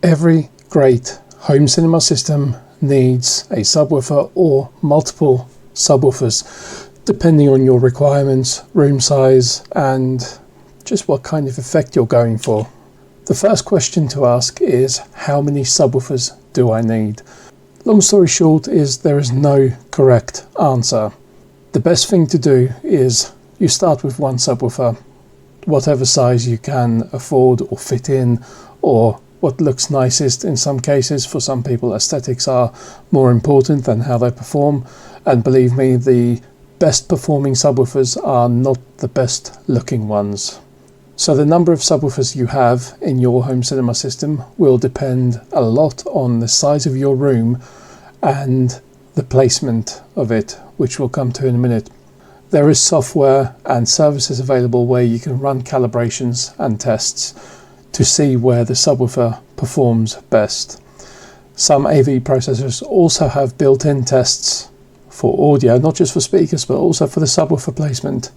Every great home cinema system needs a subwoofer or multiple subwoofers, depending on your requirements, room size, and just what kind of effect you're going for. The first question to ask is, how many subwoofers do I need? Long story short is there is no correct answer. The best thing to do is you start with one subwoofer, whatever size you can afford or fit in, or what looks nicest in some cases. For some people, aesthetics are more important than how they perform, and believe me, the best performing subwoofers are not the best looking ones. So the number of subwoofers you have in your home cinema system will depend a lot on the size of your room and the placement of it, which we'll come to in a minute. There is software and services available where you can run calibrations and tests to see where the subwoofer performs best. Some AV processors also have built-in tests for audio, not just for speakers, but also for the subwoofer placement.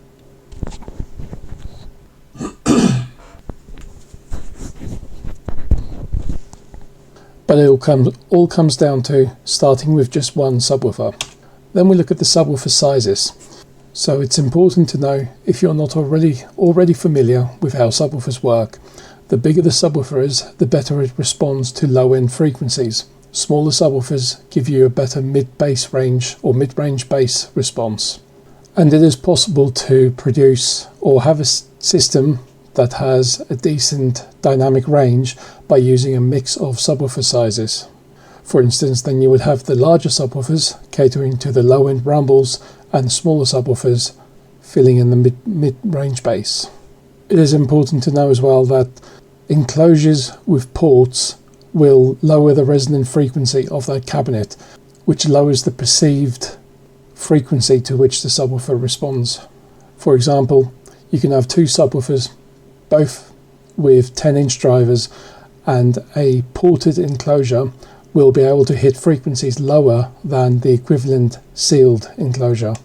But it all comes down to starting with just one subwoofer. Then we look at the subwoofer sizes. So it's important to know, if you're not already familiar with how subwoofers work, the bigger the subwoofer is, the better it responds to low-end frequencies. Smaller subwoofers give you a better mid-bass range or mid-range bass response. And it is possible to produce or have a system that has a decent dynamic range by using a mix of subwoofer sizes. For instance, then you would have the larger subwoofers catering to the low-end rumbles and smaller subwoofers filling in the mid-range bass. It is important to know as well that enclosures with ports will lower the resonant frequency of that cabinet, which lowers the perceived frequency to which the subwoofer responds. For example, you can have two subwoofers, both with 10-inch drivers, and a ported enclosure will be able to hit frequencies lower than the equivalent sealed enclosure.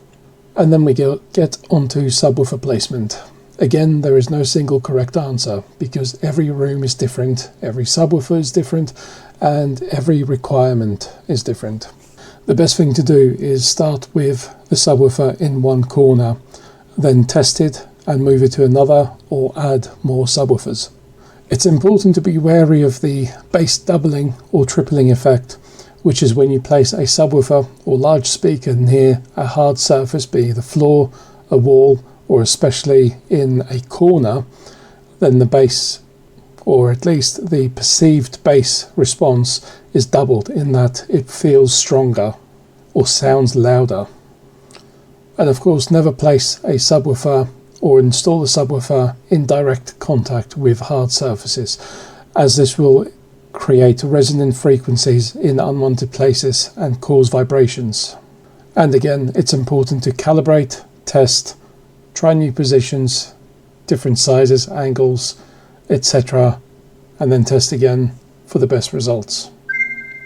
And then we get onto subwoofer placement. Again, there is no single correct answer because every room is different, every subwoofer is different, and every requirement is different. The best thing to do is start with the subwoofer in one corner, then test it and move it to another or add more subwoofers. It's important to be wary of the bass doubling or tripling effect, which is when you place a subwoofer or large speaker near a hard surface, be it the floor, a wall, or especially in a corner, then the bass, or at least the perceived bass response, is doubled in that it feels stronger or sounds louder. And of course, never place a subwoofer or install a subwoofer in direct contact with hard surfaces, as this will create resonant frequencies in unwanted places and cause vibrations. And again, it's important to calibrate, test, try new positions, different sizes, angles, etc., and then test again for the best results.